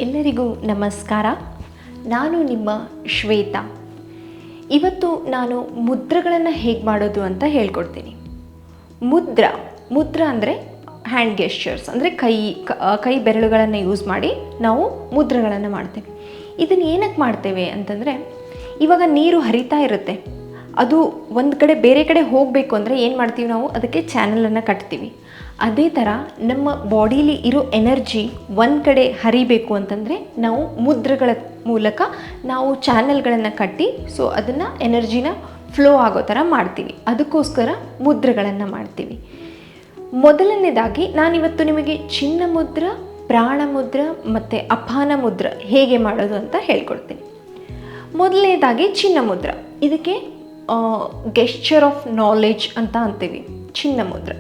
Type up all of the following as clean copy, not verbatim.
ಎಲ್ಲರಿಗೂ ನಮಸ್ಕಾರ. ನಾನು ನಿಮ್ಮ ಶ್ವೇತಾ. ಇವತ್ತು ನಾನು ಮುದ್ರೆಗಳನ್ನು ಹೇಗೆ ಮಾಡೋದು ಅಂತ ಹೇಳ್ಕೊಡ್ತೀನಿ. ಮುದ್ರ ಅಂದರೆ ಹ್ಯಾಂಡ್ ಗೆಸ್ಚರ್ಸ್, ಅಂದರೆ ಕೈ ಬೆರಳುಗಳನ್ನು ಯೂಸ್ ಮಾಡಿ ನಾವು ಮುದ್ರೆಗಳನ್ನು ಮಾಡ್ತೇವೆ. ಇದನ್ನು ಏನಕ್ಕೆ ಮಾಡ್ತೇವೆ ಅಂತಂದರೆ, ಇವಾಗ ನೀರು ಹರಿತಾ ಇರುತ್ತೆ, ಅದು ಒಂದು ಕಡೆ ಬೇರೆ ಕಡೆ ಹೋಗಬೇಕು ಅಂದರೆ ಏನು ಮಾಡ್ತೀವಿ ನಾವು, ಅದಕ್ಕೆ ಚಾನಲನ್ನು ಕಟ್ತೀವಿ. ಅದೇ ಥರ ನಮ್ಮ ಬಾಡೀಲಿ ಇರೋ ಎನರ್ಜಿ ಒಂದು ಕಡೆ ಹರಿಬೇಕು ಅಂತಂದರೆ ನಾವು ಮುದ್ರೆಗಳ ಮೂಲಕ ನಾವು ಚಾನಲ್ಗಳನ್ನು ಕಟ್ಟಿ ಅದನ್ನು ಎನರ್ಜಿನ ಫ್ಲೋ ಆಗೋ ಥರ ಮಾಡ್ತೀವಿ. ಅದಕ್ಕೋಸ್ಕರ ಮುದ್ರೆಗಳನ್ನು ಮಾಡ್ತೀವಿ. ಮೊದಲನೇದಾಗಿ ನಾನಿವತ್ತು ನಿಮಗೆ ಚಿನ್ನ ಮುದ್ರ, ಪ್ರಾಣ ಮುದ್ರ ಮತ್ತು ಅಪಾನ ಮುದ್ರ ಹೇಗೆ ಮಾಡೋದು ಅಂತ ಹೇಳ್ಕೊಡ್ತೀನಿ. ಮೊದಲನೇದಾಗಿ ಚಿನ್ನ ಮುದ್ರ. ಇದಕ್ಕೆ ಗೆಸ್ಚರ್ ಆಫ್ ನಾಲೆಡ್ಜ್ ಅಂತ ಅಂತೀವಿ, ಚಿನ್ನ ಮುದ್ರ,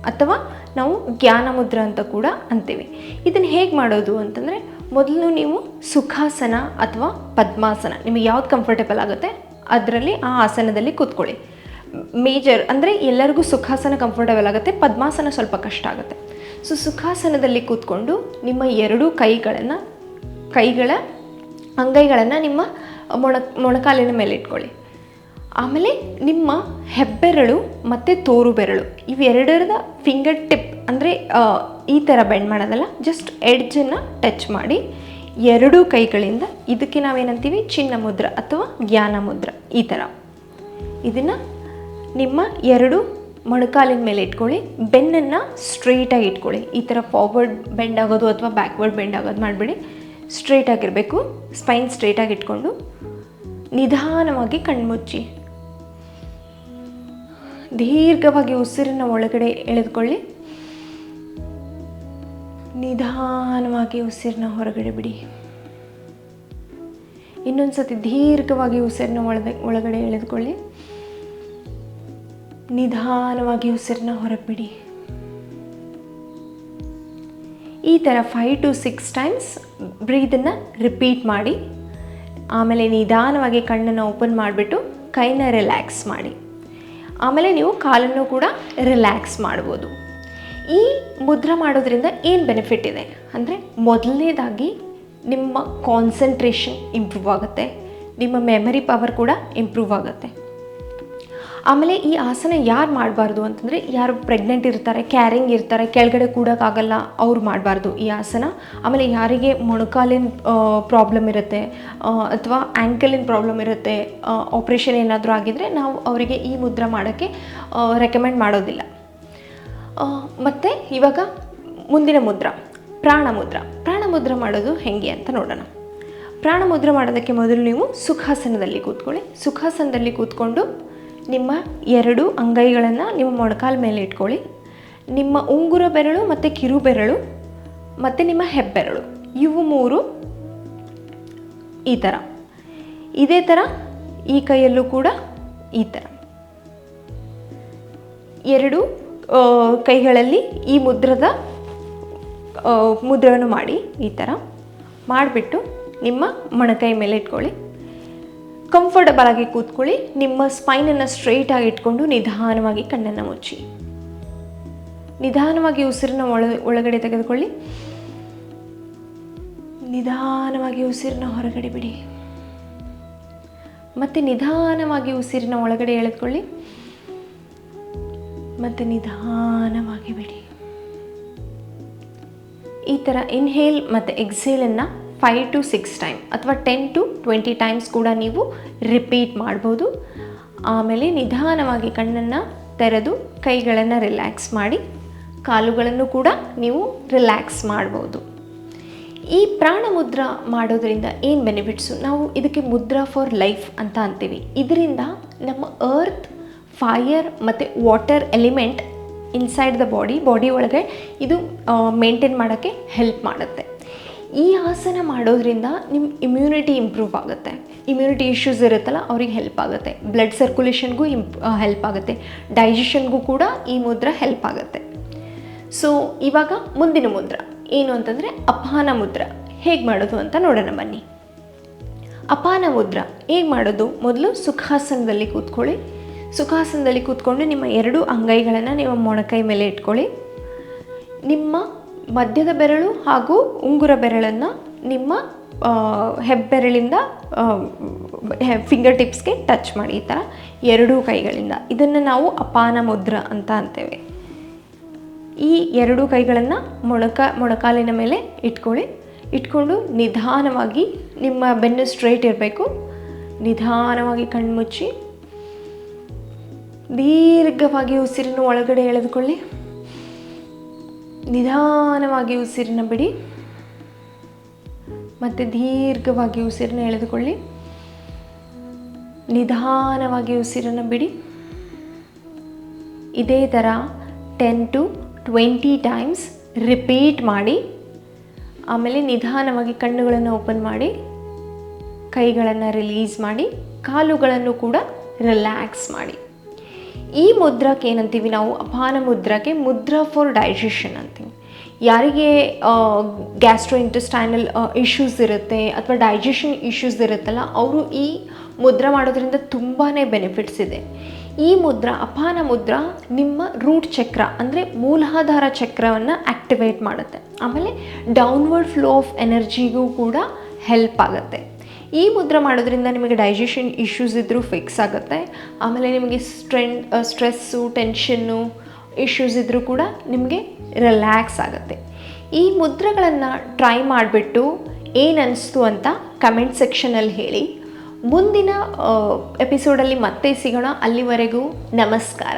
ಅಥವಾ ನಾವು ಜ್ಞಾನ ಮುದ್ರ ಅಂತ ಕೂಡ ಅಂತೀವಿ. ಇದನ್ನು ಹೇಗೆ ಮಾಡೋದು ಅಂತಂದರೆ, ಮೊದಲು ನೀವು ಸುಖಾಸನ ಅಥವಾ ಪದ್ಮಾಸನ, ನಿಮಗೆ ಯಾವ್ದು ಕಂಫರ್ಟೇಬಲ್ ಆಗುತ್ತೆ ಅದರಲ್ಲಿ ಆ ಆಸನದಲ್ಲಿ ಕೂತ್ಕೊಳ್ಳಿ. ಮೇಜರ್ ಅಂದರೆ ಎಲ್ಲರಿಗೂ ಸುಖಾಸನ ಕಂಫರ್ಟೇಬಲ್ ಆಗುತ್ತೆ, ಪದ್ಮಾಸನ ಸ್ವಲ್ಪ ಕಷ್ಟ ಆಗುತ್ತೆ. ಸುಖಾಸನದಲ್ಲಿ ಕೂತ್ಕೊಂಡು ನಿಮ್ಮ ಎರಡೂ ಕೈಗಳ ಅಂಗೈಗಳನ್ನು ನಿಮ್ಮ ಮೊಣಕಾಲಿನ ಮೇಲೆ ಇಟ್ಕೊಳ್ಳಿ. ಆಮೇಲೆ ನಿಮ್ಮ ಹೆಬ್ಬೆರಳು ಮತ್ತು ತೋರು ಬೆರಳು ಇವೆರಡರದ ಫಿಂಗರ್ ಟಿಪ್, ಅಂದರೆ ಈ ಥರ ಬೆಂಡ್ ಮಾಡೋದಲ್ಲ, ಜಸ್ಟ್ ಎಡ್ಜನ್ನು ಟಚ್ ಮಾಡಿ ಎರಡೂ ಕೈಗಳಿಂದ, ಇದಕ್ಕೆ ನಾವೇನಂತೀವಿ ಚಿನ್ನ ಮುದ್ರ ಅಥವಾ ಜ್ಞಾನ ಮುದ್ರ. ಈ ಥರ ಇದನ್ನು ನಿಮ್ಮ ಎರಡು ಮೊಣಕಾಲಿನ ಮೇಲೆ ಇಟ್ಕೊಳ್ಳಿ. ಬೆನ್ನನ್ನು ಸ್ಟ್ರೈಟಾಗಿ ಇಟ್ಕೊಳ್ಳಿ. ಈ ಥರ ಫಾರ್ವರ್ಡ್ ಬೆಂಡ್ ಆಗೋದು ಅಥವಾ ಬ್ಯಾಕ್ವರ್ಡ್ ಬೆಂಡ್ ಆಗೋದು ಮಾಡಿಬಿಡಿ. ಸ್ಟ್ರೈಟಾಗಿರಬೇಕು. ಸ್ಪೈನ್ ಸ್ಟ್ರೈಟಾಗಿ ಇಟ್ಕೊಂಡು ನಿಧಾನವಾಗಿ ಕಣ್ಮುಚ್ಚಿ ದೀರ್ಘವಾಗಿ ಉಸಿರನ್ನು ಒಳಗಡೆ ಎಳೆದುಕೊಳ್ಳಿ. ನಿಧಾನವಾಗಿ ಉಸಿರನ್ನ ಹೊರಗಡೆ ಬಿಡಿ. ಇನ್ನೊಂದು ಸತಿ ದೀರ್ಘವಾಗಿ ಉಸಿರನ್ನ ಒಳಗಡೆ ಎಳೆದುಕೊಳ್ಳಿ. ನಿಧಾನವಾಗಿ ಉಸಿರನ್ನ ಹೊರಗೆ ಬಿಡಿ. ಈ ಥರ 5 to 6 ಟೈಮ್ಸ್ ಬ್ರೀದನ್ನು ರಿಪೀಟ್ ಮಾಡಿ. ಆಮೇಲೆ ನಿಧಾನವಾಗಿ ಕಣ್ಣನ್ನು ಓಪನ್ ಮಾಡಿಬಿಟ್ಟು ಕೈನ ರಿಲ್ಯಾಕ್ಸ್ ಮಾಡಿ. ಆಮೇಲೆ ನೀವು ಕಾಲನ್ನು ಕೂಡ ರಿಲ್ಯಾಕ್ಸ್ ಮಾಡ್ಬೋದು. ಈ ಮುದ್ರ ಮಾಡೋದ್ರಿಂದ ಏನು ಬೆನಿಫಿಟ್ ಇದೆ ಅಂದರೆ, ಮೊದಲನೇದಾಗಿ ನಿಮ್ಮ ಕಾನ್ಸಂಟ್ರೇಷನ್ ಇಂಪ್ರೂವ್ ಆಗುತ್ತೆ, ನಿಮ್ಮ ಮೆಮರಿ ಪವರ್ ಕೂಡ ಇಂಪ್ರೂವ್ ಆಗುತ್ತೆ. ಆಮೇಲೆ ಈ ಆಸನ ಯಾರು ಮಾಡಬಾರ್ದು ಅಂತಂದರೆ, ಯಾರು ಪ್ರೆಗ್ನೆಂಟ್ ಇರ್ತಾರೆ, ಕ್ಯಾರಿಂಗ್ ಇರ್ತಾರೆ, ಕೆಳಗಡೆ ಕೂಡೋಕ್ಕಾಗಲ್ಲ, ಅವ್ರು ಮಾಡಬಾರ್ದು ಈ ಆಸನ. ಆಮೇಲೆ ಯಾರಿಗೆ ಮೊಣಕಾಲಿನ ಪ್ರಾಬ್ಲಮ್ ಇರುತ್ತೆ ಅಥವಾ ಆ್ಯಂಕಲಿನ ಪ್ರಾಬ್ಲಮ್ ಇರುತ್ತೆ, ಆಪ್ರೇಷನ್ ಏನಾದರೂ ಆಗಿದರೆ ನಾವು ಅವರಿಗೆ ಈ ಮುದ್ರ ಮಾಡೋಕ್ಕೆ ರೆಕಮೆಂಡ್ ಮಾಡೋದಿಲ್ಲ. ಮತ್ತು ಇವಾಗ ಮುಂದಿನ ಮುದ್ರ ಪ್ರಾಣ ಮುದ್ರ ಮಾಡೋದು ಹೇಗೆ ಅಂತ ನೋಡೋಣ. ಪ್ರಾಣ ಮುದ್ರ ಮಾಡೋದಕ್ಕೆ ಮೊದಲು ನೀವು ಸುಖಾಸನದಲ್ಲಿ ಕೂತ್ಕೊಳ್ಳಿ. ಸುಖಾಸನದಲ್ಲಿ ಕೂತ್ಕೊಂಡು ನಿಮ್ಮ ಎರಡು ಅಂಗೈಗಳನ್ನು ನಿಮ್ಮ ಮೊಣಕಾಲ ಮೇಲೆ ಇಟ್ಕೊಳ್ಳಿ. ನಿಮ್ಮ ಉಂಗುರ ಬೆರಳು ಮತ್ತು ಕಿರು ಬೆರಳು ಮತ್ತು ನಿಮ್ಮ ಹೆಬ್ಬೆರಳು ಇವು ಮೂರು ಈ ಥರ, ಇದೇ ಥರ ಈ ಕೈಯಲ್ಲೂ ಕೂಡ ಈ ಥರ ಎರಡು ಕೈಗಳಲ್ಲಿ ಈ ಮುದ್ರವನ್ನು ಮಾಡಿ ಈ ಥರ ಮಾಡಿಬಿಟ್ಟು ನಿಮ್ಮ ಮೊಣಕೈ ಮೇಲೆ ಇಟ್ಕೊಳ್ಳಿ. ಕಂಫರ್ಟಬಲ್ ಆಗಿ ಕೂತ್ಕೊಳ್ಳಿ. ನಿಮ್ಮ ಸ್ಪೈನನ್ನು ಸ್ಟ್ರೈಟಾಗಿ ಇಟ್ಕೊಂಡು ನಿಧಾನವಾಗಿ ಕಣ್ಣನ್ನು ಮುಚ್ಚಿ. ನಿಧಾನವಾಗಿ ಉಸಿರನ್ನ ಒಳಗಡೆ ತೆಗೆದುಕೊಳ್ಳಿ. ನಿಧಾನವಾಗಿ ಉಸಿರನ್ನ ಹೊರಗಡೆ ಬಿಡಿ. ಮತ್ತು ನಿಧಾನವಾಗಿ ಉಸಿರನ್ನ ಒಳಗಡೆ ಎಳೆದುಕೊಳ್ಳಿ. ಮತ್ತು ನಿಧಾನವಾಗಿ ಬಿಡಿ. ಈ ಥರ ಇನ್ಹೇಲ್ ಮತ್ತು ಎಕ್ಸೇಲನ್ನು 5 to 6 ಟೈಮ್ ಅಥವಾ 10 to 20 ಟೈಮ್ಸ್ ಕೂಡ ನೀವು ರಿಪೀಟ್ ಮಾಡ್ಬೋದು. ಆಮೇಲೆ ನಿಧಾನವಾಗಿ ಕಣ್ಣನ್ನು ತೆರೆದು ಕೈಗಳನ್ನು ರಿಲ್ಯಾಕ್ಸ್ ಮಾಡಿ, ಕಾಲುಗಳನ್ನು ಕೂಡ ನೀವು ರಿಲ್ಯಾಕ್ಸ್ ಮಾಡ್ಬೋದು. ಈ ಪ್ರಾಣ ಮುದ್ರ ಮಾಡೋದ್ರಿಂದ ಏನು ಬೆನಿಫಿಟ್ಸು, ನಾವು ಇದಕ್ಕೆ ಮುದ್ರಾ ಫಾರ್ ಲೈಫ್ ಅಂತ ಅಂತೀವಿ. ಇದರಿಂದ ನಮ್ಮ ಅರ್ತ್, ಫೈರ್ ಮತ್ತು water element inside the body ಒಳಗೆ ಇದು ಮೇಂಟೈನ್ ಮಾಡೋಕ್ಕೆ ಹೆಲ್ಪ್ ಮಾಡುತ್ತೆ. ಈ ಆಸನ ಮಾಡೋದ್ರಿಂದ ನಿಮ್ಮ ಇಮ್ಯುನಿಟಿ ಇಂಪ್ರೂವ್ ಆಗುತ್ತೆ. ಇಮ್ಯುನಿಟಿ ಇಶ್ಯೂಸ್ ಇರುತ್ತಲ್ಲ ಅವ್ರಿಗೆ ಹೆಲ್ಪ್ ಆಗುತ್ತೆ. ಬ್ಲಡ್ ಸರ್ಕ್ಯುಲೇಷನ್ಗೂ ಹೆಲ್ಪ್ ಆಗುತ್ತೆ. ಡೈಜೆಷನ್ಗೂ ಕೂಡ ಈ ಮುದ್ರ ಹೆಲ್ಪ್ ಆಗುತ್ತೆ. ಇವಾಗ ಮುಂದಿನ ಮುದ್ರ ಏನು ಅಂತಂದರೆ ಅಪಾನ ಮುದ್ರ ಹೇಗೆ ಮಾಡೋದು ಅಂತ ನೋಡೋಣ ಬನ್ನಿ. ಅಪಾನ ಮುದ್ರ ಹೇಗೆ ಮಾಡೋದು, ಮೊದಲು ಸುಖಾಸನದಲ್ಲಿ ಕೂತ್ಕೊಳ್ಳಿ. ಸುಖಾಸನದಲ್ಲಿ ಕೂತ್ಕೊಂಡು ನಿಮ್ಮ ಎರಡು ಅಂಗೈಗಳನ್ನು ನಿಮ್ಮ ಮೊಣಕೈ ಮೇಲೆ ಇಟ್ಕೊಳ್ಳಿ. ನಿಮ್ಮ ಮಧ್ಯದ ಬೆರಳು ಹಾಗೂ ಉಂಗುರ ಬೆರಳನ್ನು ನಿಮ್ಮ ಹೆಬ್ಬೆರಳಿಂದ ಫಿಂಗರ್ ಟಿಪ್ಸ್ಗೆ ಟಚ್ ಮಾಡಿ, ಈ ಥರ ಎರಡೂ ಕೈಗಳಿಂದ. ಇದನ್ನು ನಾವು ಅಪಾನ ಮುದ್ರ ಅಂತ ಅಂತೇವೆ. ಈ ಎರಡೂ ಕೈಗಳನ್ನು ಮೊಣಕಾಲಿನ ಮೇಲೆ ಇಟ್ಕೊಂಡು ನಿಧಾನವಾಗಿ, ನಿಮ್ಮ ಬೆನ್ನು ಸ್ಟ್ರೈಟ್ ಇರಬೇಕು, ನಿಧಾನವಾಗಿ ಕಣ್ಮುಚ್ಚಿ ದೀರ್ಘವಾಗಿ ಉಸಿರನ್ನು ಒಳಗಡೆ ಎಳೆದುಕೊಳ್ಳಿ, ನಿಧಾನವಾಗಿ ಉಸಿರನ್ನ ಬಿಡಿ, ಮತ್ತು ದೀರ್ಘವಾಗಿ ಉಸಿರನ್ನ ಎಳೆದುಕೊಳ್ಳಿ, ನಿಧಾನವಾಗಿ ಉಸಿರನ್ನು ಬಿಡಿ. ಇದೇ ಥರ 10 to 20 ಟೈಮ್ಸ್ ರಿಪೀಟ್ ಮಾಡಿ. ಆಮೇಲೆ ನಿಧಾನವಾಗಿ ಕಣ್ಣುಗಳನ್ನು ಓಪನ್ ಮಾಡಿ, ಕೈಗಳನ್ನು ರಿಲೀಸ್ ಮಾಡಿ, ಕಾಲುಗಳನ್ನು ಕೂಡ ರಿಲ್ಯಾಕ್ಸ್ ಮಾಡಿ. ಈ ಮುದ್ರಕ್ಕೆ ಏನಂತೀವಿ ನಾವು, ಅಪಾನ ಮುದ್ರಕ್ಕೆ ಮುದ್ರಾ ಫಾರ್ ಡೈಜೆಷನ್ ಅಂತೀವಿ. ಯಾರಿಗೆ ಗ್ಯಾಸ್ಟ್ರೋ ಇಂಟೆಸ್ಟೈನಲ್ ಇಶ್ಯೂಸ್ ಇರುತ್ತೆ ಅಥವಾ ಡೈಜೆಷನ್ ಇಶ್ಯೂಸ್ ಇರುತ್ತಲ್ಲ, ಅವರು ಈ ಮುದ್ರ ಮಾಡೋದ್ರಿಂದ ತುಂಬಾ ಬೆನಿಫಿಟ್ಸ್ ಇದೆ. ಈ ಮುದ್ರ, ಅಪಾನ ಮುದ್ರ, ನಿಮ್ಮ ರೂಟ್ ಚಕ್ರ ಅಂದರೆ ಮೂಲಾಧಾರ ಚಕ್ರವನ್ನು ಆ್ಯಕ್ಟಿವೇಟ್ ಮಾಡುತ್ತೆ. ಆಮೇಲೆ ಡೌನ್ವರ್ಡ್ ಫ್ಲೋ ಆಫ್ ಎನರ್ಜಿಗೂ ಕೂಡ ಹೆಲ್ಪ್ ಆಗುತ್ತೆ. ಈ ಮುದ್ರ ಮಾಡೋದ್ರಿಂದ ನಿಮಗೆ ಡೈಜೆಷನ್ ಇಶ್ಯೂಸ್ ಇದ್ದರೂ ಫಿಕ್ಸ್ ಆಗುತ್ತೆ. ಆಮೇಲೆ ನಿಮಗೆ ಸ್ಟ್ರೆಸ್ಸು, ಟೆನ್ಷನ್ನು ಇಶ್ಯೂಸ್ ಇದ್ದರೂ ಕೂಡ ನಿಮಗೆ ರಿಲ್ಯಾಕ್ಸ್ ಆಗುತ್ತೆ. ಈ ಮುದ್ರೆಗಳನ್ನು ಟ್ರೈ ಮಾಡಿಬಿಟ್ಟು ಏನು ಅನ್ನಿಸ್ತು ಅಂತ ಕಮೆಂಟ್ ಸೆಕ್ಷನಲ್ಲಿ ಹೇಳಿ. ಮುಂದಿನ ಎಪಿಸೋಡಲ್ಲಿ ಮತ್ತೆ ಸಿಗೋಣ. ಅಲ್ಲಿವರೆಗೂ ನಮಸ್ಕಾರ.